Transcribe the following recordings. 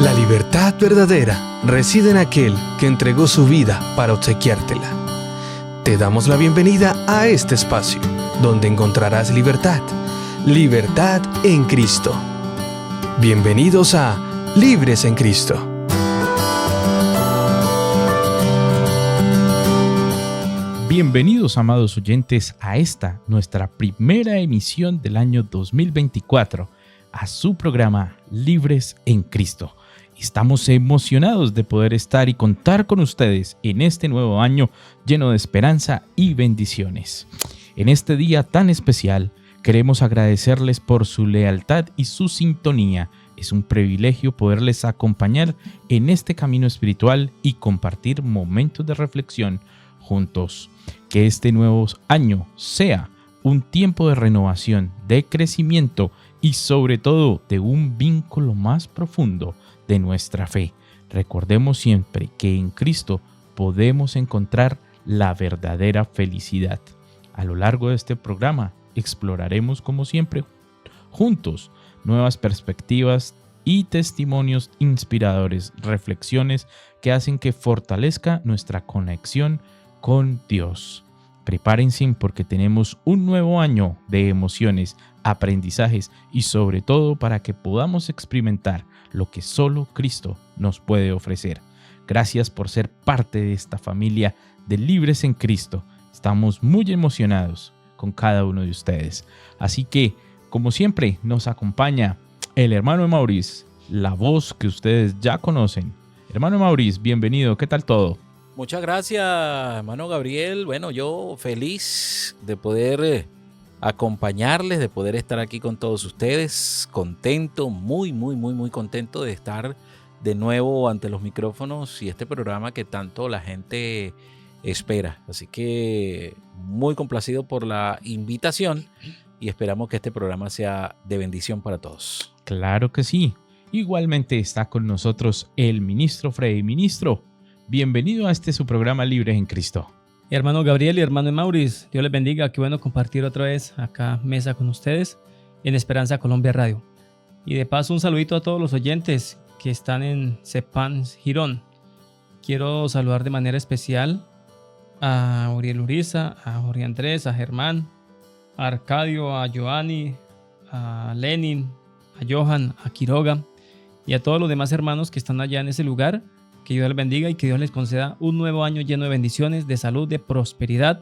La libertad verdadera reside en aquel que entregó su vida para obsequiártela. Te damos la bienvenida a este espacio, donde encontrarás libertad. Libertad en Cristo. Bienvenidos a Libres en Cristo. Bienvenidos, amados oyentes, a esta, nuestra primera emisión del año 2024, a su programa Libres en Cristo. Estamos emocionados de poder estar y contar con ustedes en este nuevo año lleno de esperanza y bendiciones. En este día tan especial, queremos agradecerles por su lealtad y su sintonía. Es un privilegio poderles acompañar en este camino espiritual y compartir momentos de reflexión juntos. Que este nuevo año sea un tiempo de renovación, de crecimiento y sobre todo de un vínculo más profundo de nuestra fe. Recordemos siempre que en Cristo podemos encontrar la verdadera felicidad. A lo largo de este programa exploraremos, como siempre, juntos nuevas perspectivas y testimonios inspiradores, reflexiones que hacen que fortalezca nuestra conexión con Dios. Prepárense porque tenemos un nuevo año de emociones, aprendizajes y sobre todo para que podamos experimentar lo que solo Cristo nos puede ofrecer. Gracias por ser parte de esta familia de Libres en Cristo. Estamos muy emocionados con cada uno de ustedes. Así que, como siempre, nos acompaña el hermano Maurice, la voz que ustedes ya conocen. Hermano Maurice, bienvenido. ¿Qué tal todo? Muchas gracias, hermano Gabriel. Bueno, yo feliz de poder acompañarles, de poder estar aquí con todos ustedes. Contento, muy contento de estar de nuevo ante los micrófonos y este programa que tanto la gente espera. Así que muy complacido por la invitación y esperamos que este programa sea de bendición para todos. Claro que sí. Igualmente está con nosotros el ministro Freddy. Ministro, bienvenido a su programa Libres en Cristo. Hermano Gabriel y hermano Maurice, Dios les bendiga. Qué bueno compartir otra vez acá mesa con ustedes en Esperanza Colombia Radio. Y de paso un saludito a todos los oyentes que están en Cepans Girón. Quiero saludar de manera especial a Uriel Uriza, a Jorge Andrés, a Germán, a Arcadio, a Joanny, a Lenin, a Johan, a Quiroga y a todos los demás hermanos que están allá en ese lugar. Que Dios les bendiga y que Dios les conceda un nuevo año lleno de bendiciones, de salud, de prosperidad.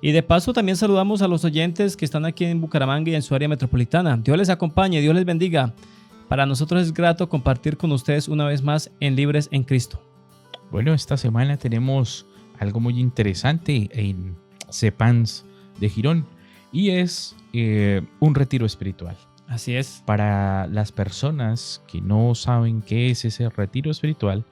Y de paso también saludamos a los oyentes que están aquí en Bucaramanga y en su área metropolitana. Dios les acompañe, Dios les bendiga. Para nosotros es grato compartir con ustedes una vez más en Libres en Cristo. Bueno, esta semana tenemos algo muy interesante en Cepans de Girón y es un retiro espiritual. Así es. Para las personas que no saben qué es ese retiro espiritual,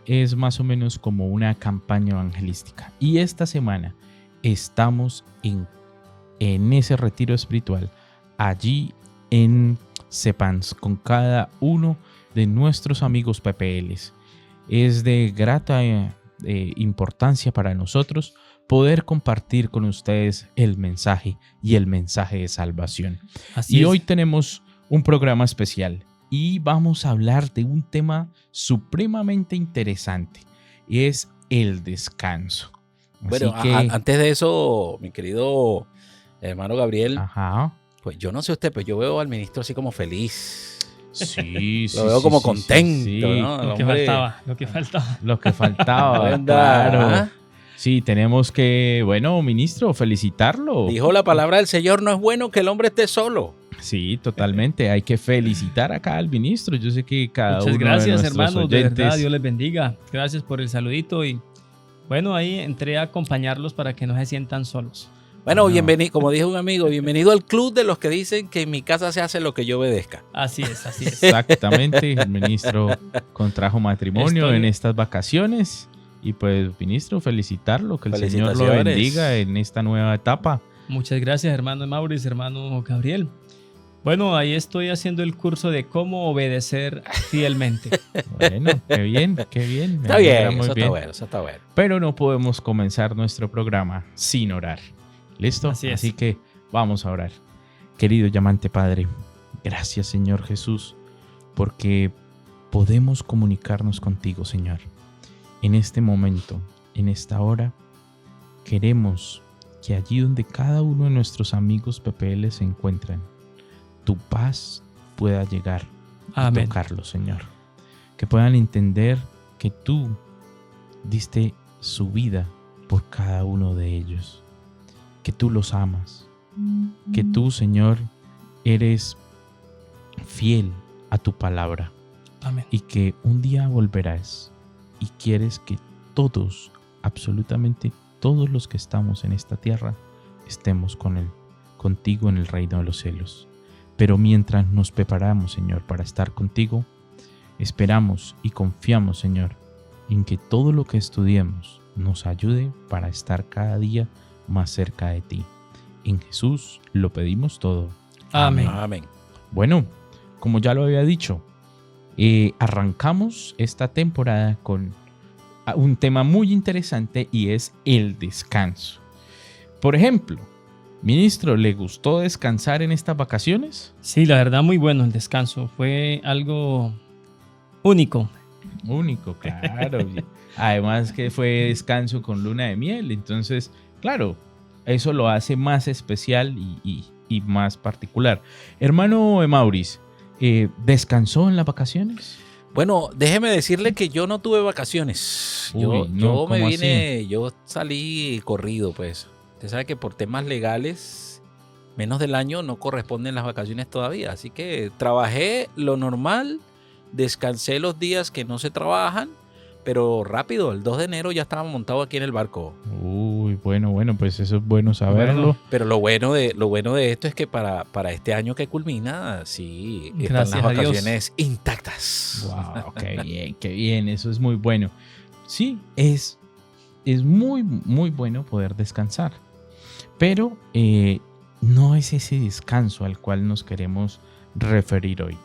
es más o menos como una campaña evangelística. Y esta semana estamos en ese retiro espiritual, allí en Cepans, con cada uno de nuestros amigos PPLs. Es de grata importancia para nosotros poder compartir con ustedes el mensaje y el mensaje de salvación. Y hoy tenemos un programa especial. Y vamos a hablar de un tema supremamente interesante, y es el descanso. Bueno, antes de eso, mi querido hermano Gabriel, pues yo no sé usted, pero yo veo al ministro así como feliz. Sí, lo veo como contento, sí. ¿no? Lo que faltaba, claro. Sí, tenemos que, bueno, ministro, felicitarlo. Dijo la palabra del Señor, no es bueno que el hombre esté solo. Sí, totalmente. Hay que felicitar acá al ministro. Yo sé que cada Muchas uno gracias, de nuestros hermanos. oyentes... De verdad, Dios les bendiga. Gracias por el saludito y bueno, ahí entré a acompañarlos para que no se sientan solos. Bueno, bienvenido, como dijo un amigo, bienvenido al club de los que dicen que en mi casa se hace lo que yo obedezca. Así es. Exactamente. El ministro contrajo matrimonio en estas vacaciones. Y pues, ministro, felicitarlo, que el Señor lo bendiga en esta nueva etapa. Muchas gracias, hermano Maurice, hermano Gabriel. Bueno, ahí estoy haciendo el curso de cómo obedecer fielmente. Bueno, qué bien. Está bien, eso está bueno. Pero no podemos comenzar nuestro programa sin orar. ¿Listo? Así que vamos a orar. Querido y amante Padre, gracias, Señor Jesús, porque podemos comunicarnos contigo, Señor. En este momento, en esta hora, queremos que allí donde cada uno de nuestros amigos PPL se encuentren, tu paz pueda llegar a Amén. tocarlos, Señor. Que puedan entender que tú diste su vida por cada uno de ellos, que tú los amas, que tú, Señor, eres fiel a tu palabra Amén. y que un día volverás y quieres que todos, absolutamente todos los que estamos en esta tierra, estemos contigo en el reino de los cielos. Pero mientras nos preparamos, Señor, para estar contigo, esperamos y confiamos, Señor, en que todo lo que estudiemos nos ayude para estar cada día más cerca de ti. En Jesús lo pedimos todo. Amén. Amén. Bueno, como ya lo había dicho, arrancamos esta temporada con un tema muy interesante y es el descanso. Por ejemplo, ministro, ¿le gustó descansar en estas vacaciones? Sí, la verdad muy bueno el descanso. Fue algo único. Único, claro. Además que fue descanso con luna de miel. Entonces, claro, eso lo hace más especial y más particular. Hermano Maurice, ¿descansó en las vacaciones? Bueno, déjeme decirle que yo no tuve vacaciones. Uy, Yo no, me ¿cómo vine, yo salí corrido, pues. Usted sabe que por temas legales, menos del año no corresponden las vacaciones todavía. Así que trabajé lo normal, descansé los días que no se trabajan, pero rápido, el 2 de enero ya estaba montado aquí en el barco. Uy, bueno, pues eso es bueno saberlo. Bueno. Pero lo bueno de esto es que para este año que culmina, sí, están Gracias las a Dios. vacaciones intactas. Wow, qué bien, eso es muy bueno. Sí, es muy, muy bueno poder descansar, pero no es ese descanso al cual nos queremos referir hoy.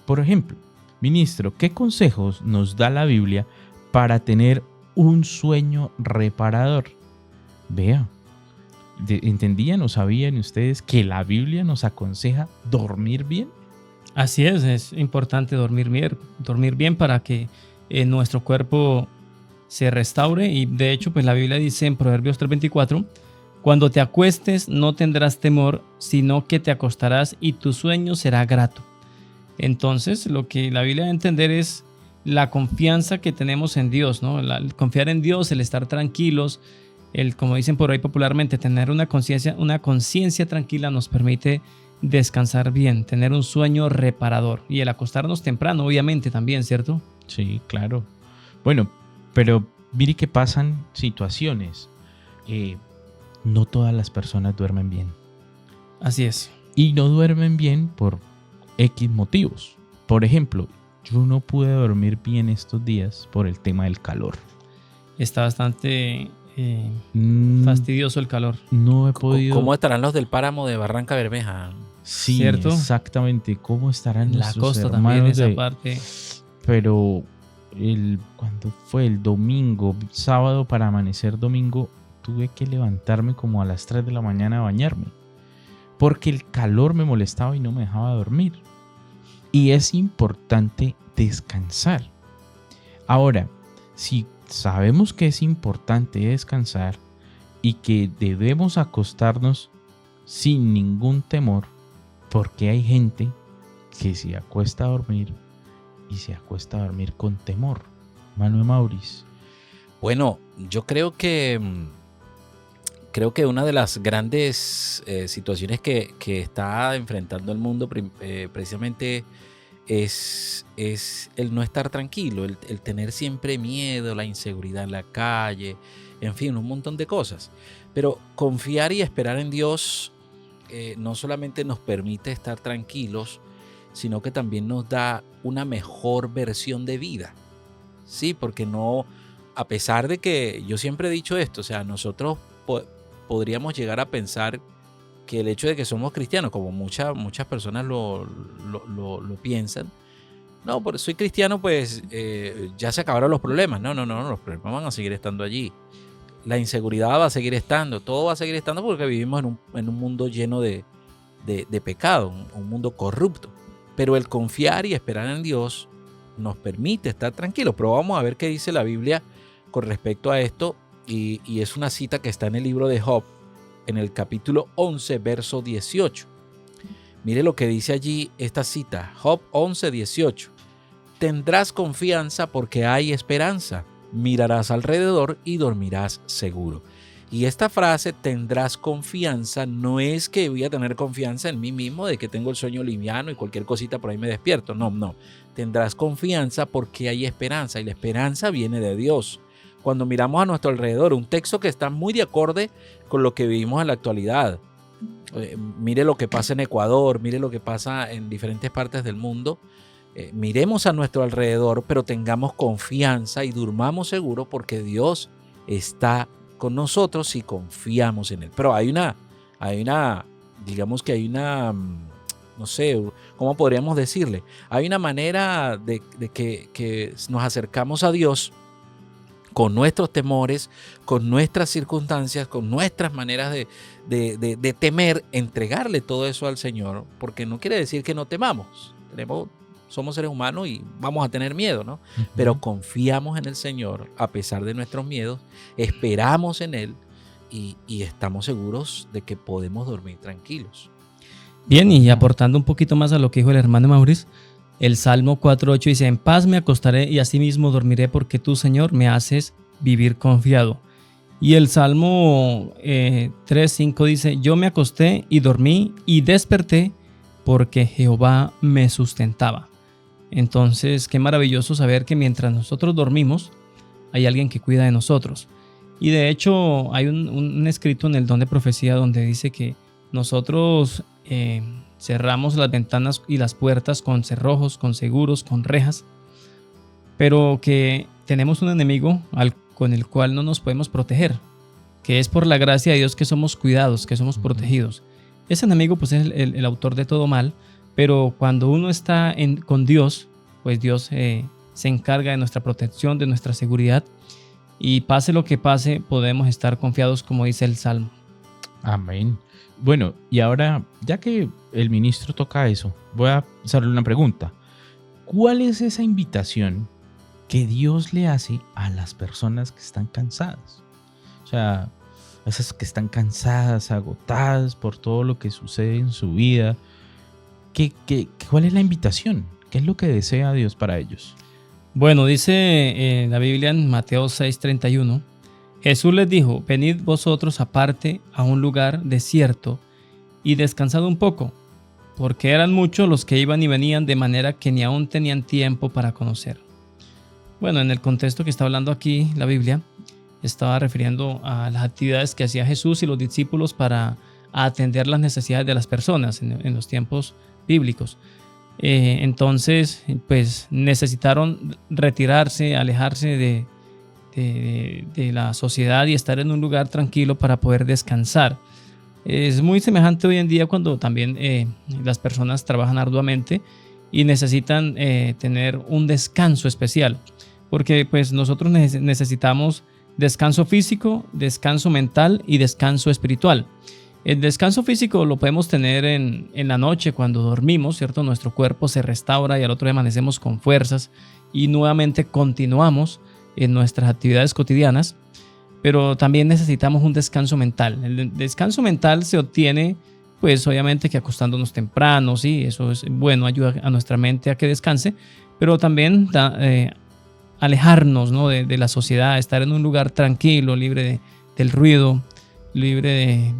Por ejemplo, ministro, ¿qué consejos nos da la Biblia para tener un sueño reparador? Vea, ¿entendían o sabían ustedes que la Biblia nos aconseja dormir bien? Así es importante dormir bien para que nuestro cuerpo se restaure. Y de hecho, pues la Biblia dice en Proverbios 3:24, cuando te acuestes no tendrás temor, sino que te acostarás y tu sueño será grato. Entonces, lo que la Biblia debe entender es la confianza que tenemos en Dios, ¿no? El confiar en Dios, el estar tranquilos, el, como dicen por ahí popularmente, tener una conciencia tranquila nos permite descansar bien, tener un sueño reparador y el acostarnos temprano, obviamente también, ¿cierto? Sí, claro. Bueno, pero mire que pasan situaciones. No todas las personas duermen bien. Así es. Y no duermen bien por X motivos. Por ejemplo, yo no pude dormir bien estos días por el tema del calor. Está bastante fastidioso el calor. No he podido... ¿Cómo estarán los del páramo de Barranca Bermeja? Sí, ¿cierto? Exactamente. ¿Cómo estarán La nuestros costa también, hermanos esa de... parte. Pero cuando fue el domingo, sábado para amanecer domingo, tuve que levantarme como a las 3 de la mañana a bañarme. Porque el calor me molestaba y no me dejaba dormir. Y es importante descansar. Ahora, si sabemos que es importante descansar y que debemos acostarnos sin ningún temor, porque hay gente que se acuesta a dormir y se acuesta a dormir con temor. Manuel Maurice. Bueno, yo creo que una de las grandes situaciones que está enfrentando el mundo precisamente es el no estar tranquilo, el tener siempre miedo, la inseguridad en la calle, en fin, un montón de cosas. Pero confiar y esperar en Dios no solamente nos permite estar tranquilos, sino que también nos da una mejor versión de vida. Sí, porque no, a pesar de que yo siempre he dicho esto, o sea, nosotros podríamos llegar a pensar que el hecho de que somos cristianos, como muchas personas lo piensan, no, por soy cristiano, pues ya se acabaron los problemas. No, los problemas van a seguir estando allí. La inseguridad va a seguir estando, todo va a seguir estando porque vivimos en un mundo lleno de pecado, un mundo corrupto. Pero el confiar y esperar en Dios nos permite estar tranquilos. Pero vamos a ver qué dice la Biblia con respecto a esto. Y es una cita que está en el libro de Job, en el capítulo 11, verso 18. Mire lo que dice allí esta cita, Job 11, 18. Tendrás confianza porque hay esperanza. Mirarás alrededor y dormirás seguro. Y esta frase, tendrás confianza, no es que voy a tener confianza en mí mismo de que tengo el sueño liviano y cualquier cosita por ahí me despierto. No. Tendrás confianza porque hay esperanza y la esperanza viene de Dios. Cuando miramos a nuestro alrededor, un texto que está muy de acorde con lo que vivimos en la actualidad. Mire lo que pasa en Ecuador, mire lo que pasa en diferentes partes del mundo. Miremos a nuestro alrededor, pero tengamos confianza y durmamos seguros porque Dios está con nosotros y confiamos en Él. Pero digamos que hay una, no sé, ¿cómo podríamos decirle? Hay una manera de que nos acercamos a Dios con nuestros temores, con nuestras circunstancias, con nuestras maneras de temer, entregarle todo eso al Señor, porque no quiere decir que no temamos. Somos seres humanos y vamos a tener miedo, ¿no? Uh-huh. Pero confiamos en el Señor a pesar de nuestros miedos, esperamos en Él y estamos seguros de que podemos dormir tranquilos. Bien, y aportando un poquito más a lo que dijo el hermano Maurice, el Salmo 4.8 dice: en paz me acostaré y asimismo dormiré porque tú, Señor, me haces vivir confiado. Y el Salmo 3.5 dice: yo me acosté y dormí y desperté porque Jehová me sustentaba. Entonces, qué maravilloso saber que mientras nosotros dormimos, hay alguien que cuida de nosotros. Y de hecho, hay un escrito en el Don de Profecía donde dice que nosotros cerramos las ventanas y las puertas con cerrojos, con seguros, con rejas, pero que tenemos un enemigo con el cual no nos podemos proteger, que es por la gracia de Dios que somos cuidados, que somos protegidos. Ese enemigo pues es el autor de todo mal, pero cuando uno está con Dios, pues Dios se encarga de nuestra protección, de nuestra seguridad, y pase lo que pase, podemos estar confiados, como dice el Salmo. Amén. Bueno, y ahora, ya que el ministro toca eso, voy a hacerle una pregunta. ¿Cuál es esa invitación que Dios le hace a las personas que están cansadas? O sea, esas que están cansadas, agotadas por todo lo que sucede en su vida. ¿Cuál es la invitación? ¿Qué es lo que desea Dios para ellos? Bueno, dice la Biblia en Mateo 6:31, Jesús les dijo: venid vosotros aparte a un lugar desierto y descansad un poco, porque eran muchos los que iban y venían, de manera que ni aún tenían tiempo para conocer. Bueno, en el contexto que está hablando aquí la Biblia, estaba refiriendo a las actividades que hacía Jesús y los discípulos para atender las necesidades de las personas en los tiempos bíblicos. Entonces, pues necesitaron retirarse, alejarse de la sociedad y estar en un lugar tranquilo para poder descansar. Es muy semejante hoy en día cuando también las personas trabajan arduamente y necesitan tener un descanso especial, porque pues nosotros necesitamos descanso físico, descanso mental y descanso espiritual. El descanso físico lo podemos tener en la noche cuando dormimos, ¿cierto? Nuestro cuerpo se restaura y al otro día amanecemos con fuerzas y nuevamente continuamos en nuestras actividades cotidianas, pero también necesitamos un descanso mental. El descanso mental se obtiene, pues obviamente que acostándonos temprano, sí, eso es bueno, ayuda a nuestra mente a que descanse, pero también alejarnos, ¿no? de la sociedad, estar en un lugar tranquilo, libre del ruido, libre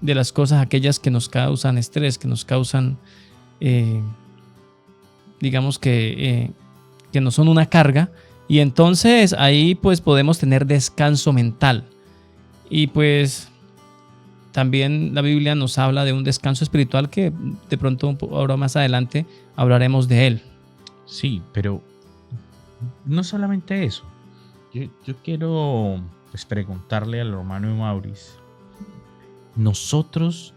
de las cosas aquellas que nos causan estrés, que nos causan, digamos que no son una carga. Y entonces ahí pues podemos tener descanso mental. Y pues también la Biblia nos habla de un descanso espiritual que de pronto ahora más adelante hablaremos de él. Sí, pero no solamente eso. Yo quiero pues preguntarle al hermano Maurice. Nosotros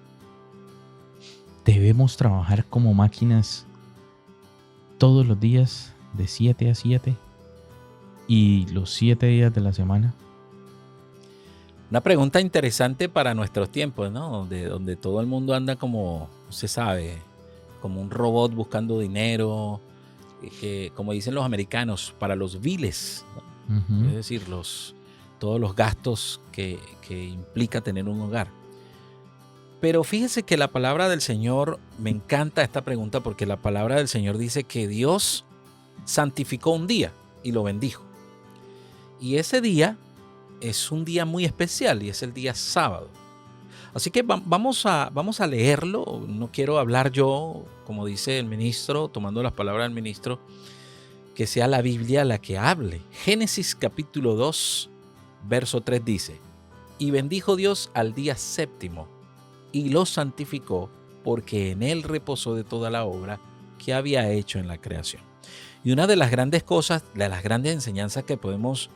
debemos trabajar como máquinas todos los días de 7 a 7 y los 7 días de la semana. Una pregunta interesante para nuestros tiempos, ¿no? Donde todo el mundo anda como, se sabe, como un robot buscando dinero, que, como dicen los americanos, para los biles, Ujú. es decir, todos los gastos que implica tener un hogar. Pero fíjese que la palabra del Señor, me encanta esta pregunta porque la palabra del Señor dice que Dios santificó un día y lo bendijo. Y ese día es un día muy especial y es el día sábado. Así que vamos a leerlo. No quiero hablar yo, como dice el ministro, tomando las palabras del ministro, que sea la Biblia la que hable. Génesis capítulo 2, verso 3 dice: y bendijo Dios al día séptimo y lo santificó, porque en él reposó de toda la obra que había hecho en la creación. Y una de las grandes cosas, de las grandes enseñanzas que podemos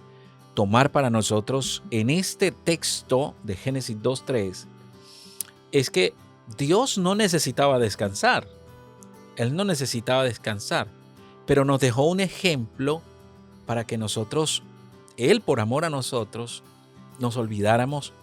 tomar para nosotros en este texto de Génesis 2:3 es que Dios no necesitaba descansar. Él no necesitaba descansar, pero nos dejó un ejemplo para que nosotros, Él por amor a nosotros, nos olvidáramos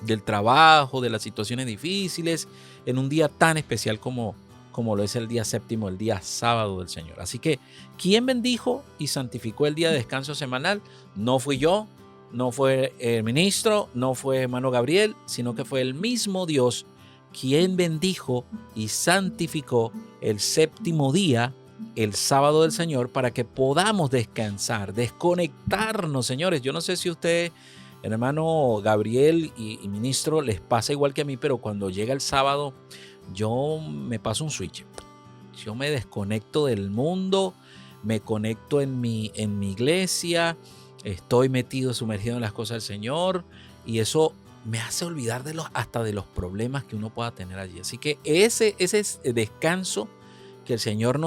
del trabajo, de las situaciones difíciles, en un día tan especial como lo es el día séptimo, el día sábado del Señor. Así que, ¿quién bendijo y santificó el día de descanso semanal? No fui yo, no fue el ministro, no fue hermano Gabriel, sino que fue el mismo Dios quien bendijo y santificó el séptimo día, el sábado del Señor, para que podamos descansar, desconectarnos, señores. Yo no sé si usted, hermano Gabriel y ministro, les pasa igual que a mí, pero cuando llega el sábado, yo me paso un switch. Yo me desconecto del mundo, me conecto en mi iglesia, estoy metido, sumergido en las cosas del Señor, y eso me hace olvidar hasta de los problemas que uno pueda tener allí. Así que ese es el descanso que el Señor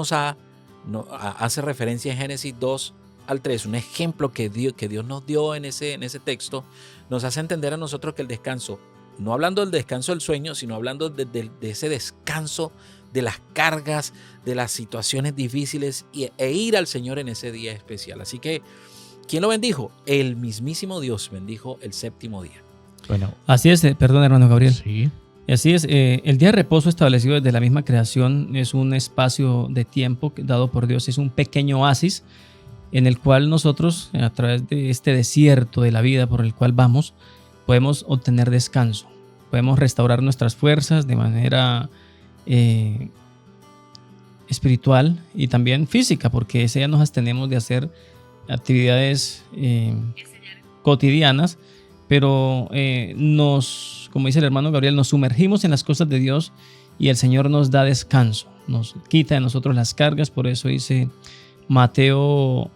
hace referencia en Génesis 2:3, un ejemplo que Dios nos dio en ese texto, nos hace entender a nosotros que el descanso, no hablando del descanso del sueño, sino hablando de ese descanso de las cargas, de las situaciones difíciles e ir al Señor en ese día especial. Así que, ¿quién lo bendijo? El mismísimo Dios bendijo el séptimo día. Bueno, Así es, perdón, hermano Gabriel. sí. Y así es, el día de reposo establecido desde la misma creación es un espacio de tiempo dado por Dios, es un pequeño oasis en el cual nosotros, a través de este desierto de la vida por el cual vamos, podemos obtener descanso, podemos restaurar nuestras fuerzas de manera espiritual y también física, porque ese día nos abstenemos de hacer actividades cotidianas, pero como dice el hermano Gabriel, nos sumergimos en las cosas de Dios y el Señor nos da descanso, nos quita de nosotros las cargas. Por eso dice Mateo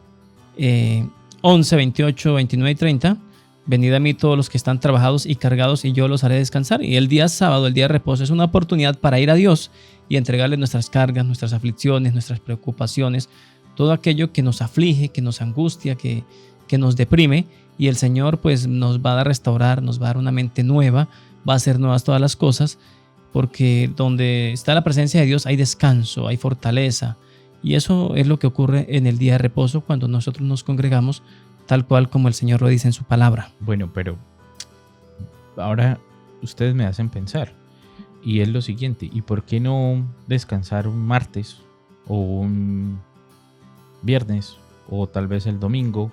11, 28, 29 y 30: venid a mí todos los que están trabajados y cargados y yo los haré descansar. Y el día sábado, el día de reposo, es una oportunidad para ir a Dios y entregarle nuestras cargas, nuestras aflicciones, nuestras preocupaciones, todo aquello que nos aflige, que nos angustia, que nos deprime. Y el Señor pues nos va a restaurar, nos va a dar una mente nueva, va a hacer nuevas todas las cosas, porque donde está la presencia de Dios hay descanso, hay fortaleza. Y eso es lo que ocurre en el día de reposo cuando nosotros nos congregamos, tal cual como el Señor lo dice en su palabra. Bueno, pero ahora ustedes me hacen pensar, y es lo siguiente: ¿y por qué no descansar un martes o un viernes o tal vez el domingo,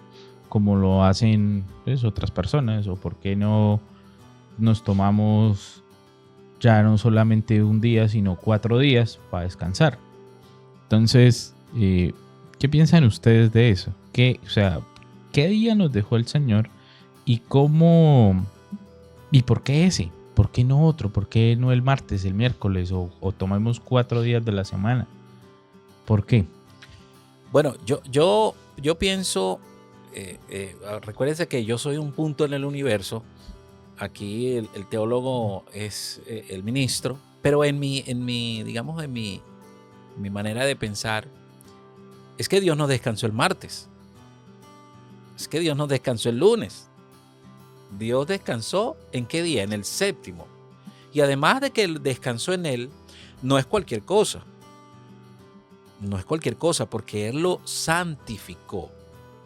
como lo hacen pues otras personas? ¿O por qué no nos tomamos ya no solamente un día, sino 4 días para descansar? Entonces, ¿qué piensan ustedes de eso? ¿Qué día nos dejó el Señor y cómo y por qué ese? ¿Por qué no otro? ¿Por qué no el martes, el miércoles o tomemos 4 días de la semana? ¿Por qué? Bueno, yo pienso, recuérdense que yo soy un punto en el universo. Aquí el teólogo es el ministro, pero en mi manera de pensar, es que Dios no descansó el martes. Es que Dios no descansó el lunes. Dios descansó ¿en qué día? En el séptimo. Y además de que Él descansó en él, no es cualquier cosa. No es cualquier cosa, porque Él lo santificó.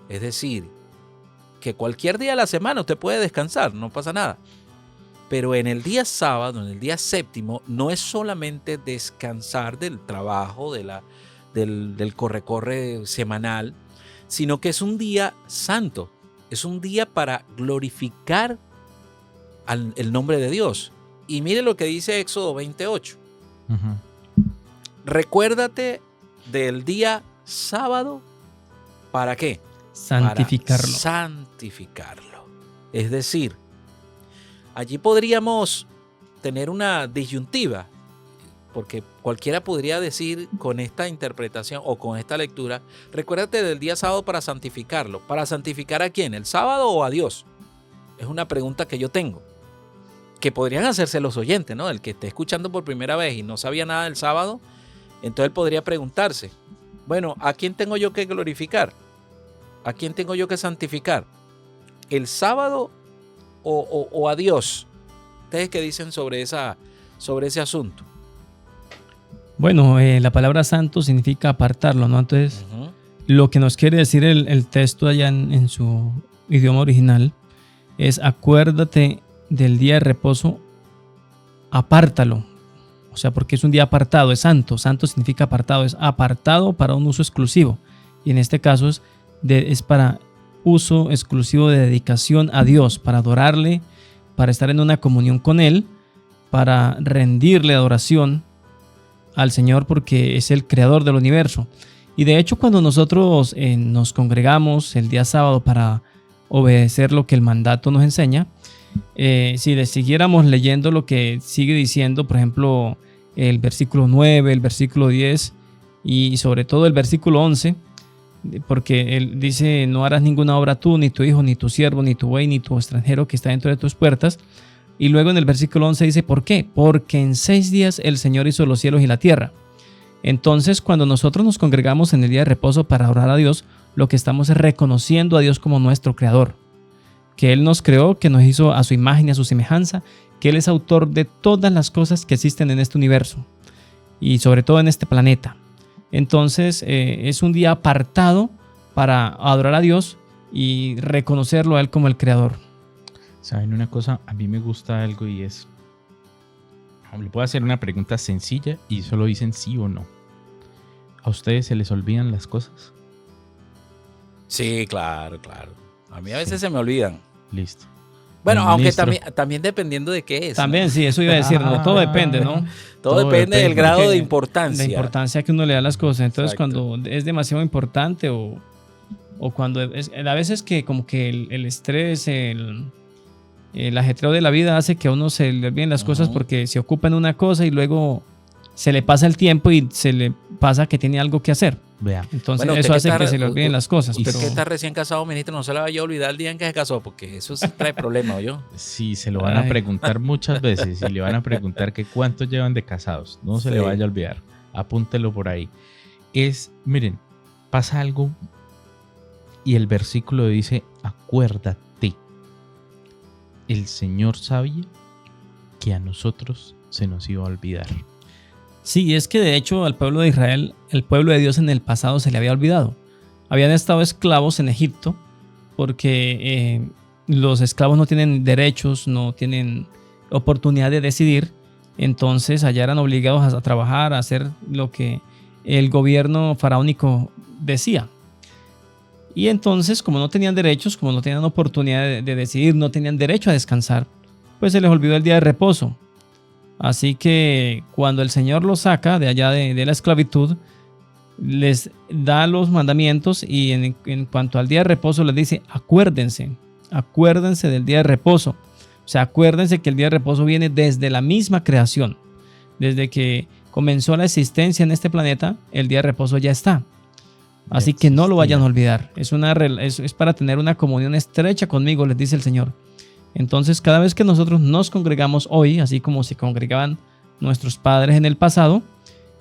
Es decir, que cualquier día de la semana usted puede descansar, no pasa nada. Pero en el día sábado, en el día séptimo, no es solamente descansar del trabajo, de del corre-corre semanal, sino que es un día santo, es un día para glorificar el nombre de Dios. Y mire lo que dice Éxodo 28. Recuérdate del día sábado, ¿para qué? Santificarlo. Para santificarlo. Es decir, allí podríamos tener una disyuntiva, porque cualquiera podría decir con esta interpretación o con esta lectura, recuérdate del día sábado para santificarlo. ¿Para santificar a quién? ¿El sábado o a Dios? Es una pregunta que yo tengo, que podrían hacerse los oyentes, ¿no? El que esté escuchando por primera vez y no sabía nada del sábado, entonces él podría preguntarse, bueno, ¿a quién tengo yo que glorificar? ¿A quién tengo yo que santificar? ¿El sábado o a Dios? ¿Ustedes qué dicen sobre ese asunto? Bueno, la palabra santo significa apartarlo, ¿no? Entonces, lo que nos quiere decir el texto allá en su idioma original es: acuérdate del día de reposo, apártalo. O sea, porque es un día apartado, es santo. Santo significa apartado, es apartado para un uso exclusivo. Y en este caso es para uso exclusivo de dedicación a Dios, para adorarle, para estar en una comunión con Él, para rendirle adoración al Señor, porque es el creador del universo. Y de hecho, cuando nosotros nos congregamos el día sábado para obedecer lo que el mandato nos enseña, si le siguiéramos leyendo lo que sigue diciendo, por ejemplo, el versículo 9, el versículo 10 y sobre todo el versículo 11, porque él dice: no harás ninguna obra tú, ni tu hijo, ni tu siervo, ni tu buey, ni tu extranjero que está dentro de tus puertas. Y luego en el versículo 11 dice: ¿por qué? Porque en 6 días el Señor hizo los cielos y la tierra. Entonces, cuando nosotros nos congregamos en el día de reposo para adorar a Dios, lo que estamos es reconociendo a Dios como nuestro creador, que Él nos creó, que nos hizo a su imagen y a su semejanza, que Él es autor de todas las cosas que existen en este universo y sobre todo en este planeta. Entonces, es un día apartado para adorar a Dios y reconocerlo a Él como el creador. ¿Saben una cosa? A mí me gusta algo y es... Le puedo hacer una pregunta sencilla y solo dicen sí o no. ¿A ustedes se les olvidan las cosas? Sí, claro. A mí a veces se me olvidan. Listo. Bueno, aunque Ministro. también dependiendo de qué es. También, ¿no? sí, eso iba a decir, no, todo depende, ¿no? Todo depende del grado Porque de importancia. La importancia que uno le da a las cosas. Entonces, Exacto. cuando es demasiado importante o cuando a veces que como que el estrés, el ajetreo de la vida hace que a uno se le olviden las cosas porque se ocupa en una cosa y luego se le pasa el tiempo y se le pasa que tiene algo que hacer. Vea. Entonces Bueno, eso usted hace que que se le olviden las cosas. Y Pero que está recién casado, ministro, no se le vaya a olvidar el día en que se casó, porque eso sí trae problemas, ¿yo? Sí, se lo van a Ay. preguntar muchas veces y le van a preguntar que cuánto llevan de casados. No se le Sí. vaya a olvidar. Apúntelo por ahí. Miren, pasa algo y el versículo dice: acuérdate. El Señor sabía que a nosotros se nos iba a olvidar. sí, es que de hecho al pueblo de Israel, el pueblo de Dios en el pasado se le había olvidado. Habían estado esclavos en Egipto porque los esclavos no tienen derechos, no tienen oportunidad de decidir. Entonces allá eran obligados a trabajar, a hacer lo que el gobierno faraónico decía. Y entonces, como no tenían derechos, como no tenían oportunidad de decidir, no tenían derecho a descansar, pues se les olvidó el día de reposo. Así que cuando el Señor los saca de allá de la esclavitud, les da los mandamientos y en cuanto al día de reposo les dice: acuérdense del día de reposo. O sea, acuérdense que el día de reposo viene desde la misma creación. Desde que comenzó la existencia en este planeta, el día de reposo ya está. Así que no lo vayan a olvidar. Es para tener una comunión estrecha conmigo, les dice el Señor. Entonces, cada vez que nosotros nos congregamos hoy, así como se congregaban nuestros padres en el pasado,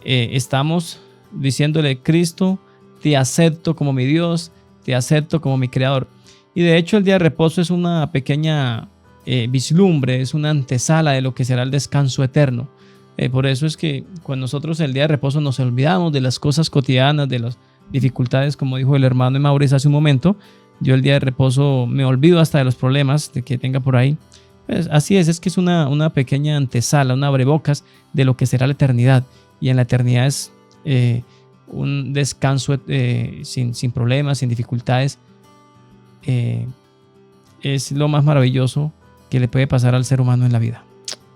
estamos diciéndole: Cristo, te acepto como mi Dios, te acepto como mi Creador. Y de hecho el día de reposo es una pequeña vislumbre, es una antesala de lo que será el descanso eterno. Por eso es que cuando nosotros el día de reposo nos olvidamos de las cosas cotidianas, de las dificultades, como dijo el hermano Mauricio hace un momento, yo el día de reposo me olvido hasta de los problemas que tenga por ahí. Pues así es que es una pequeña antesala, una abrebocas de lo que será la eternidad. Y en la eternidad es un descanso sin problemas, sin dificultades, es lo más maravilloso que le puede pasar al ser humano en la vida.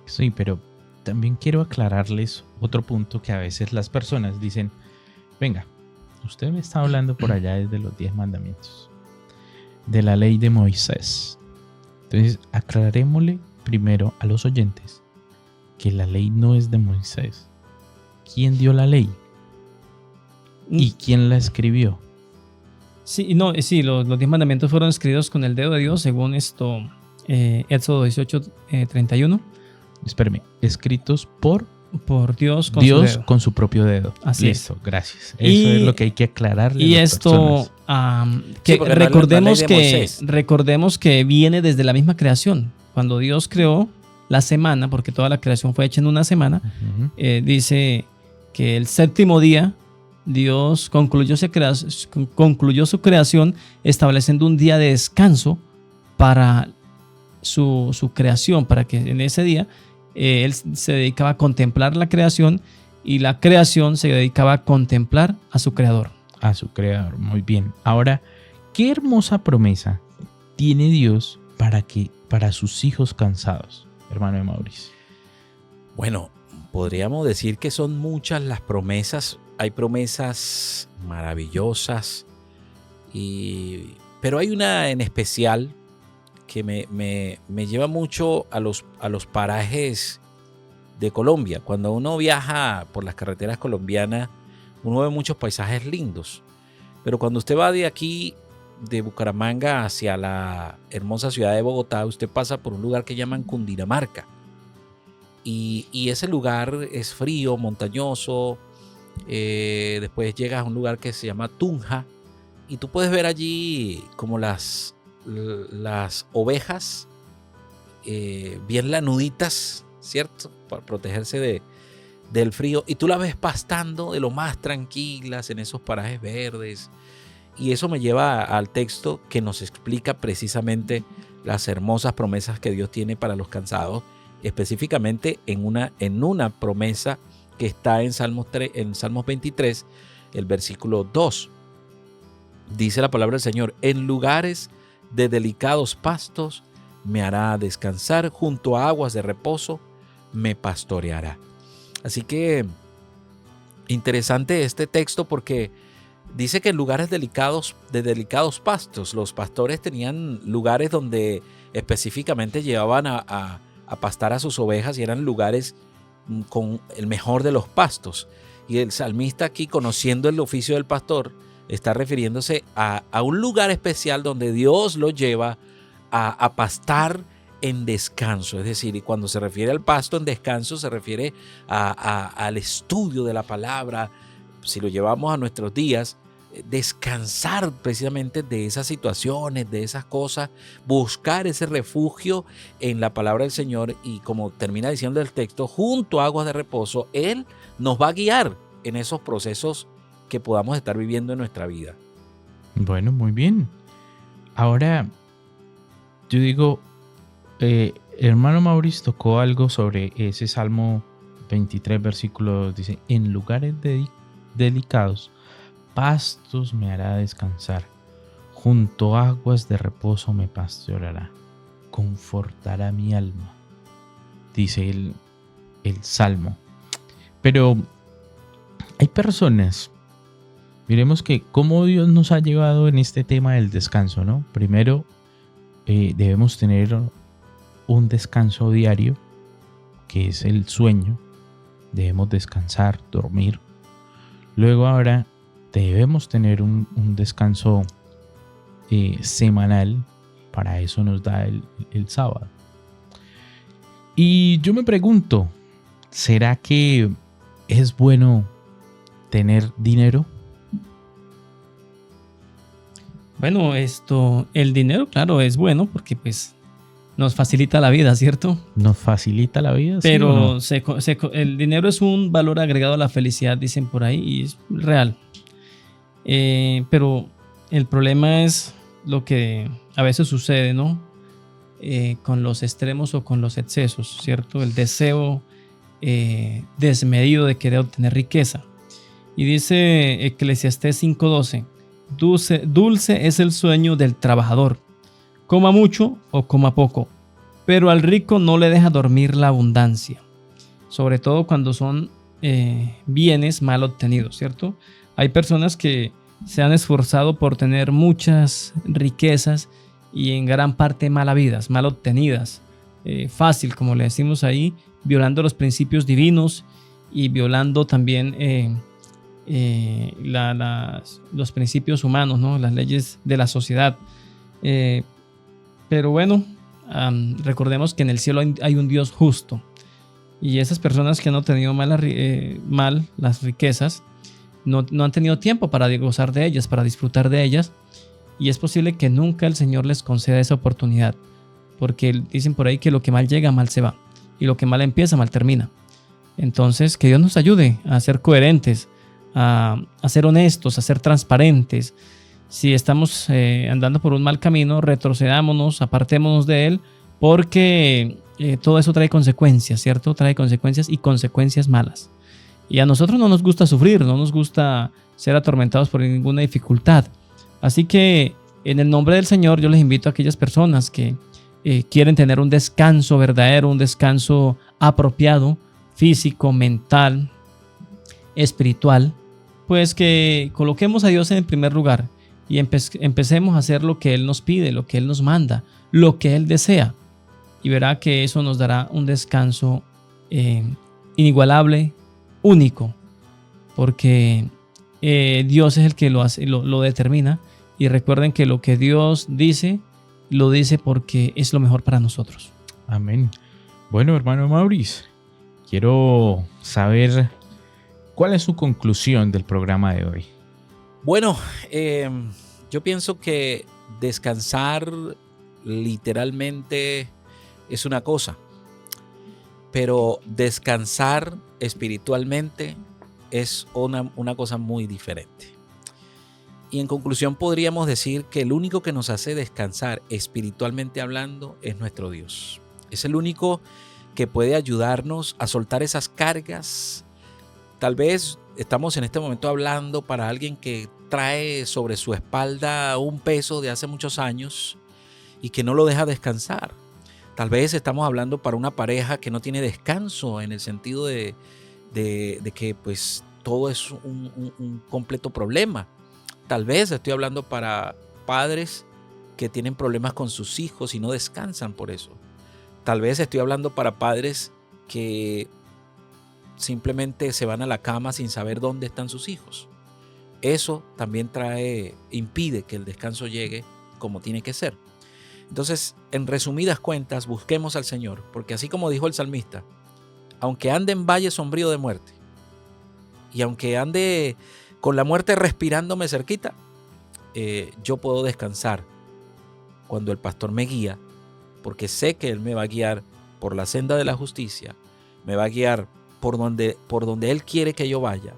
Sí, pero también quiero aclararles otro punto que a veces las personas dicen, venga, usted me está hablando por allá desde los 10 mandamientos, de la ley de Moisés. Entonces, aclarémosle primero a los oyentes que la ley no es de Moisés. ¿Quién dio la ley? ¿Y quién la escribió? Sí, no, sí, los 10 mandamientos fueron escritos con el dedo de Dios, según Éxodo 18:31. Espérame, escritos por Dios con Dios su dedo. con su propio dedo. Así Listo, gracias. Eso es lo que hay que aclararle Y a las esto, personas. que Sí, porque no es la ley de Moisés. recordemos que viene desde la misma creación. Cuando Dios creó la semana, porque toda la creación fue hecha en una semana, Ujú. dice que el séptimo día Dios concluyó su creación, estableciendo un día de descanso para su creación, para que en ese día Él se dedicaba a contemplar la creación y la creación se dedicaba a contemplar a su creador. A su creador, muy bien. Ahora, qué hermosa promesa tiene Dios para sus hijos cansados, hermano de Mauricio. Bueno, podríamos decir que son muchas las promesas. Hay promesas maravillosas, pero hay una en especial que me lleva mucho a los parajes de Colombia. Cuando uno viaja por las carreteras colombianas, uno ve muchos paisajes lindos. Pero cuando usted va de aquí, de Bucaramanga hacia la hermosa ciudad de Bogotá, usted pasa por un lugar que llaman Cundinamarca. Y ese lugar es frío, montañoso. Después llegas a un lugar que se llama Tunja. Y tú puedes ver allí como las ovejas bien lanuditas, ¿cierto? Para protegerse del frío. Y tú las ves pastando de lo más tranquilas en esos parajes verdes. Y eso me lleva al texto que nos explica precisamente las hermosas promesas que Dios tiene para los cansados, específicamente en una promesa que está en Salmos 23, el versículo 2. Dice la palabra del Señor: en lugares de delicados pastos me hará descansar, junto a aguas de reposo me pastoreará. Así que interesante este texto porque dice que en lugares de delicados pastos, los pastores tenían lugares donde específicamente llevaban a pastar a sus ovejas y eran lugares con el mejor de los pastos. Y el salmista aquí, conociendo el oficio del pastor, está refiriéndose a un lugar especial donde Dios lo lleva a pastar en descanso. Es decir, y cuando se refiere al pasto en descanso, se refiere al estudio de la palabra. Si lo llevamos a nuestros días, descansar precisamente de esas situaciones, de esas cosas, buscar ese refugio en la palabra del Señor. Y como termina diciendo el texto, junto a aguas de reposo, Él nos va a guiar en esos procesos que podamos estar viviendo en nuestra vida. Bueno, muy bien. Ahora, yo digo, hermano Mauricio tocó algo sobre ese Salmo 23, versículo 2. Dice, en lugares delicados, pastos me hará descansar. Junto a aguas de reposo me pastoreará. Confortará mi alma. Dice el Salmo. Pero hay personas... Miremos que cómo Dios nos ha llevado en este tema del descanso, ¿no? Primero, debemos tener un descanso diario, que es el sueño. Debemos descansar, dormir. Luego ahora debemos tener un descanso semanal. Para eso nos da el sábado. Y yo me pregunto, ¿será que es bueno tener dinero? Bueno, el dinero, claro, es bueno porque pues nos facilita la vida, ¿cierto? Nos facilita la vida, pero ¿sí o no? el dinero es un valor agregado a la felicidad, dicen por ahí, y es real. Pero el problema es lo que a veces sucede, ¿no? Con los extremos o con los excesos, ¿cierto? El deseo desmedido de querer obtener riqueza. Y dice Eclesiastés 5:12, dulce es el sueño del trabajador, coma mucho o coma poco, pero al rico no le deja dormir la abundancia, sobre todo cuando son bienes mal obtenidos, ¿cierto? Hay personas que se han esforzado por tener muchas riquezas y en gran parte mal habidas, mal obtenidas, fácil, como le decimos ahí, violando los principios divinos y violando también los principios humanos, ¿no? Las leyes de la sociedad. Pero bueno, recordemos que en el cielo hay un Dios justo, y esas personas que han obtenido mal las riquezas no han tenido tiempo para gozar de ellas, para disfrutar de ellas, y es posible que nunca el Señor les conceda esa oportunidad, porque dicen por ahí que lo que mal llega, mal se va, y lo que mal empieza, mal termina. Entonces, que Dios nos ayude a ser coherentes, a ser honestos, a ser transparentes. Si estamos andando por un mal camino, retrocedámonos, apartémonos de él, porque todo eso trae consecuencias, ¿cierto? Trae consecuencias y consecuencias malas. Y a nosotros no nos gusta sufrir, no nos gusta ser atormentados por ninguna dificultad. Así que en el nombre del Señor yo les invito a aquellas personas que quieren tener un descanso verdadero, un descanso apropiado, físico, mental, espiritual, pues que coloquemos a Dios en el primer lugar y empecemos a hacer lo que Él nos pide, lo que Él nos manda, lo que Él desea, y verá que eso nos dará un descanso inigualable, único, porque Dios es el que lo hace, lo determina. Y recuerden que lo que Dios dice, lo dice porque es lo mejor para nosotros. Amén. Bueno, hermano Maurice, quiero saber cuál es su conclusión del programa de hoy. Bueno, yo pienso que descansar literalmente es una cosa, pero descansar espiritualmente es una cosa muy diferente. Y en conclusión podríamos decir que el único que nos hace descansar espiritualmente hablando es nuestro Dios. Es el único que puede ayudarnos a soltar esas cargas. Tal vez estamos en este momento hablando para alguien que trae sobre su espalda un peso de hace muchos años y que no lo deja descansar. Tal vez estamos hablando para una pareja que no tiene descanso, en el sentido de que pues todo es un completo problema. Tal vez estoy hablando para padres que tienen problemas con sus hijos y no descansan por eso. Tal vez estoy hablando para padres que simplemente se van a la cama sin saber dónde están sus hijos. Eso también impide que el descanso llegue como tiene que ser. Entonces, en resumidas cuentas, busquemos al Señor, porque así como dijo el salmista, aunque ande en valle sombrío de muerte, y aunque ande con la muerte respirándome cerquita, yo puedo descansar cuando el pastor me guía, porque sé que Él me va a guiar por la senda de la justicia, me va a guiar por donde Él quiere que yo vaya.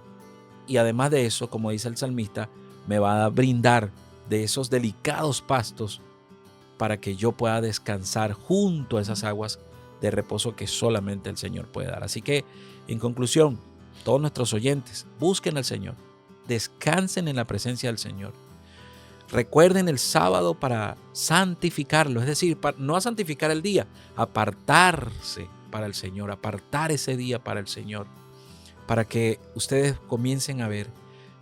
Y además de eso, como dice el salmista, me va a brindar de esos delicados pastos para que yo pueda descansar junto a esas aguas de reposo que solamente el Señor puede dar. Así que, en conclusión, todos nuestros oyentes, busquen al Señor, descansen en la presencia del Señor. Recuerden el sábado para santificarlo, es decir, no a santificar el día, apartarse para el Señor, apartar ese día para el Señor, para que ustedes comiencen a ver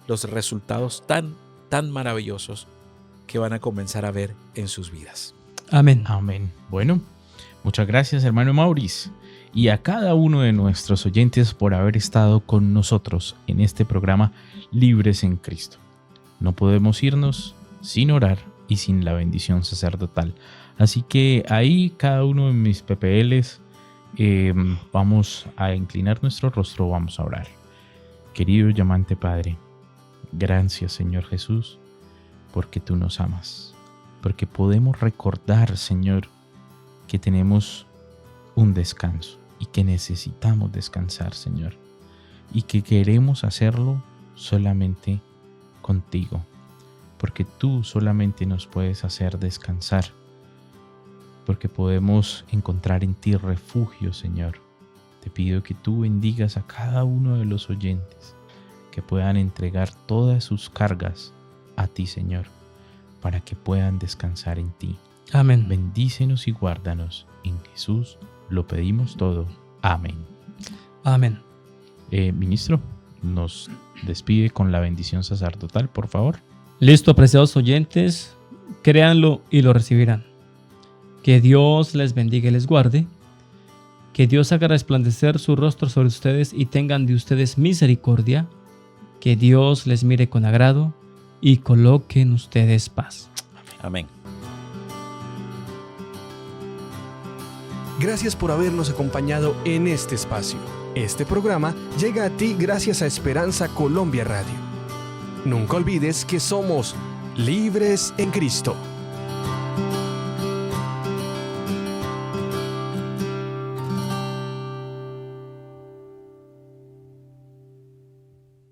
los resultados tan maravillosos que van a comenzar a ver en sus vidas. Amén. Amén. Bueno, muchas gracias, hermano Maurice, y a cada uno de nuestros oyentes por haber estado con nosotros en este programa Libres en Cristo. No podemos irnos sin orar y sin la bendición sacerdotal. Así que ahí cada uno de mis PPLs vamos a inclinar nuestro rostro, vamos a orar. Querido y amante Padre, gracias Señor Jesús, porque tú nos amas, porque podemos recordar, Señor, que tenemos un descanso y que necesitamos descansar, Señor, y que queremos hacerlo solamente contigo, porque tú solamente nos puedes hacer descansar, porque podemos encontrar en ti refugio, Señor. Te pido que tú bendigas a cada uno de los oyentes, que puedan entregar todas sus cargas a ti, Señor, para que puedan descansar en ti. Amén. Bendícenos y guárdanos. En Jesús lo pedimos todo. Amén. Amén. Ministro, nos despide con la bendición sacerdotal, por favor. Listo, apreciados oyentes, créanlo y lo recibirán. Que Dios les bendiga y les guarde. Que Dios haga resplandecer su rostro sobre ustedes y tengan de ustedes misericordia. Que Dios les mire con agrado y coloque en ustedes paz. Amén. Gracias por habernos acompañado en este espacio. Este programa llega a ti gracias a Esperanza Colombia Radio. Nunca olvides que somos libres en Cristo.